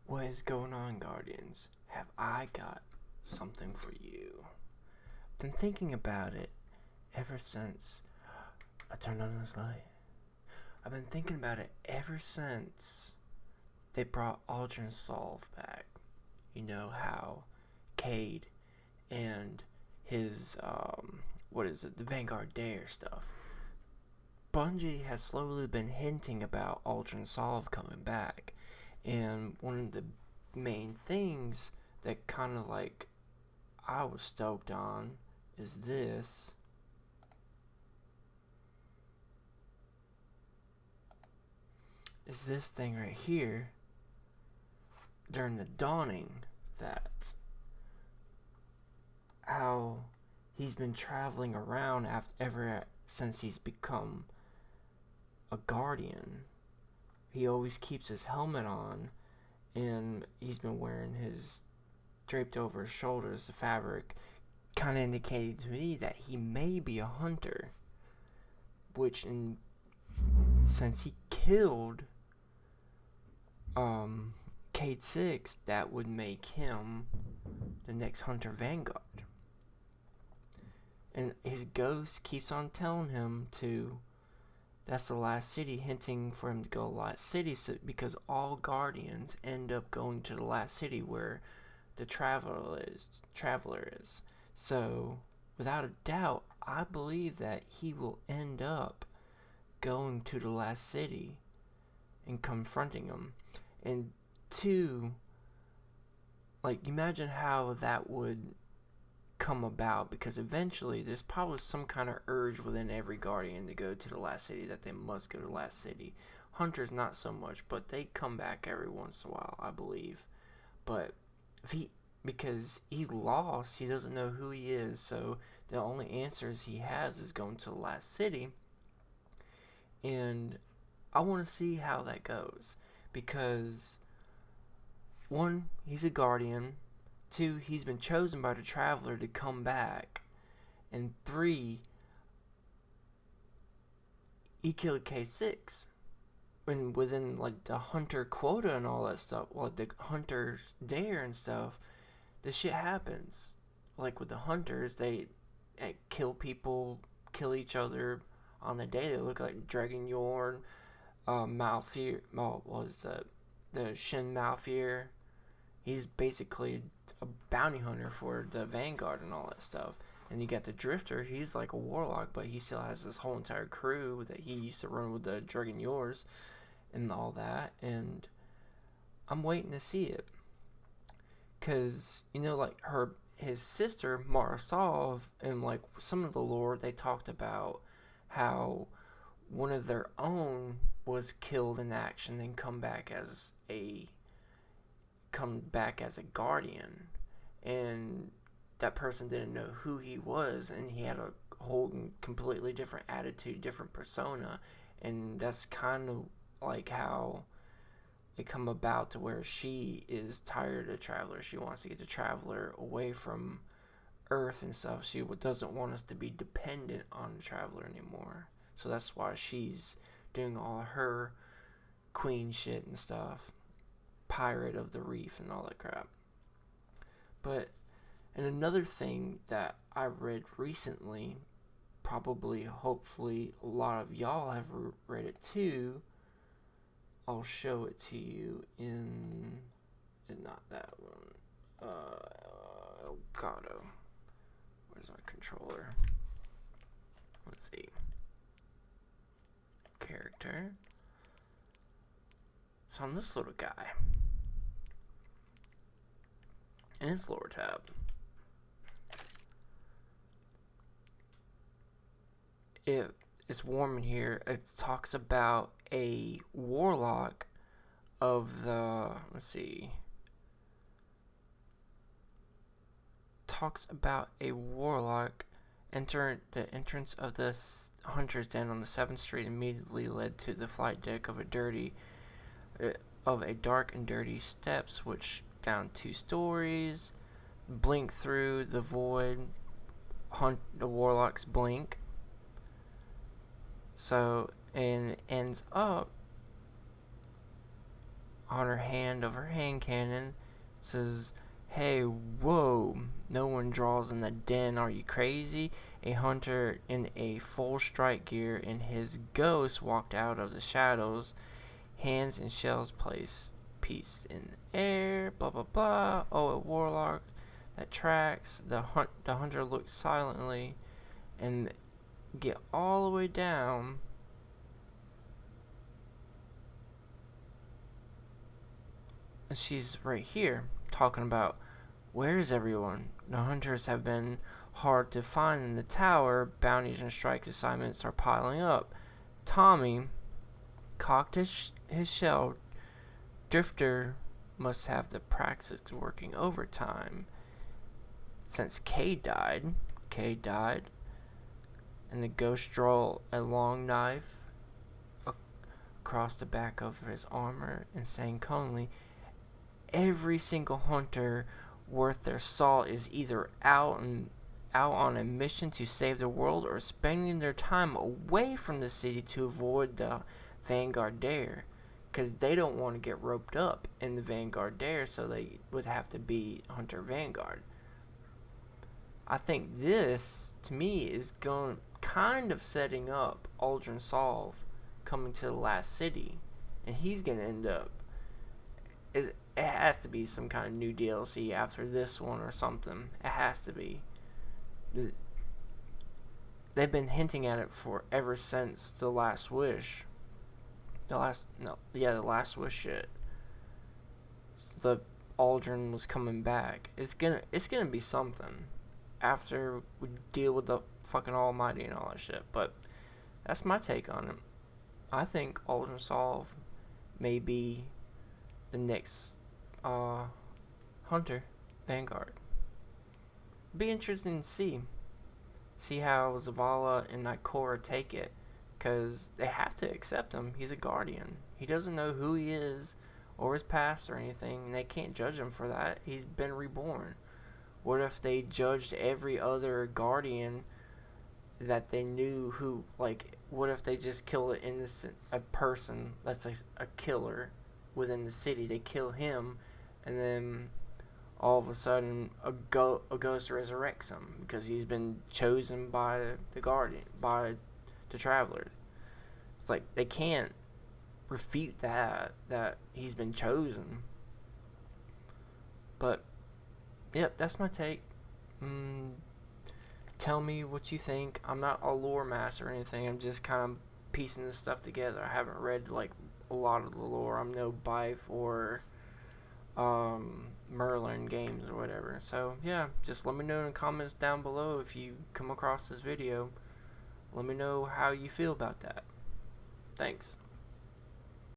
What is going on, Guardians? Have I got something for you? Been thinking about it ever since I turned on this light. I've been thinking about it ever since they brought Uldren back. You know how Cade and his the Vanguard Dare stuff. Bungie has slowly been hinting about Uldren coming back, and one of the main things that kind of like I was stoked on is this. Is this thing right here during the dawning, that how he's been traveling around ever since he's become a guardian. He always keeps his helmet on, and he's been wearing his draped over his shoulders, the fabric, kind of indicated to me that he may be a hunter. Which, since he killed Cade 6, that would make him the next Hunter Vanguard. And his ghost keeps on telling him to, that's the last city, hinting for him to go to the last city, because all Guardians end up going to the last city where the traveler is. So, without a doubt, I believe that he will end up going to the last city and confronting him. And two, like, imagine how that would come about, because eventually there's probably some kind of urge within every Guardian to go to the last city, that they must go to the last city. Hunters not so much, but they come back every once in a while, I believe. But because he's lost, he doesn't know who he is, so the only answers he has is going to the last city. And I want to see how that goes, because one, he's a Guardian. Two, he's been chosen by the Traveler to come back. And three, he killed K6. When within like the hunter quota and all that stuff, like the hunters dare and stuff, this shit happens. Like with the hunters, they kill people, kill each other on the day. They look like Dragon Yorn, Malfear, the Shin Malfear. He's basically a bounty hunter for the Vanguard and all that stuff. And you got the Drifter, he's like a warlock, but he still has this whole entire crew that he used to run with the Dragon Yours and all that. And I'm waiting to see it, because like his sister Marasov, and like some of the lore, they talked about how one of their own was killed in action and come back as a guardian, and that person didn't know who he was, and he had a whole completely different attitude, different persona. And that's kind of like how it come about, to where she is tired of the Traveler. She wants to get the Traveler away from Earth and stuff. She doesn't want us to be dependent on the Traveler anymore. So that's why she's doing all her queen shit and stuff, pirate of the reef and all that crap. And another thing that I read recently, probably, hopefully, a lot of y'all have read it too. I'll show it to you in not that one. Elgato. Where's my controller? Let's see. Character. It's on this little guy. In his lower tab. It's warm in here. It talks about a warlock of the, talks about a warlock enter the entrance of the Hunter's Den on the 7th Street, immediately led to the flight deck of a dark and dirty steps, which down 2 stories, blink through the void, hunt the warlock's blink. So, and it ends up on her hand of her hand cannon. Says, "Hey, whoa, no one draws in the den, are you crazy?" A hunter in a full strike gear and his ghost walked out of the shadows, hands and shells placed piece in the air, blah blah blah. Oh, a warlock that tracks. The hunter looked silently and get all the way down. And she's right here talking about, where is everyone? The hunters have been hard to find in the tower. Bounties and strike assignments are piling up. Tommy cocked his shell. Drifter must have the practice working overtime. Since K died, and the ghost drew a long knife across the back of his armor and saying calmly, "Every single hunter worth their salt is either out on a mission to save the world or spending their time away from the city to avoid the Vanguard dare, because they don't want to get roped up in the Vanguard dare, so they would have to be Hunter Vanguard." I think this, to me, is going kind of setting up Uldren Solve coming to the last city, and he's going to end up. It has to be some kind of new DLC after this one or something. It has to be. They've been hinting at it for ever since the Last Wish. The Last Wish shit. The Uldren was coming back. It's gonna be something after we deal with the fucking Almighty and all that shit. But that's my take on it. I think Uldren Solve may be the next Hunter Vanguard. Be interesting to see how Zavala and Nikora take it, because they have to accept him. He's a guardian. He doesn't know who he is or his past or anything, and they can't judge him for that. He's been reborn. What if they judged every other guardian that they knew who, like, what if they just kill a person that's like a killer within the city? They kill him, and then all of a sudden a ghost resurrects him because he's been chosen by the guardian, by the travelers. It's like they can't refute that he's been chosen. But yep, that's my take. Tell me what you think. I'm not a lore master or anything. I'm just kind of piecing this stuff together. I haven't read like a lot of the lore. I'm no Bife or Merlin games or whatever. So yeah, just let me know in the comments down below if you come across this video. Let me know how you feel about that. Thanks.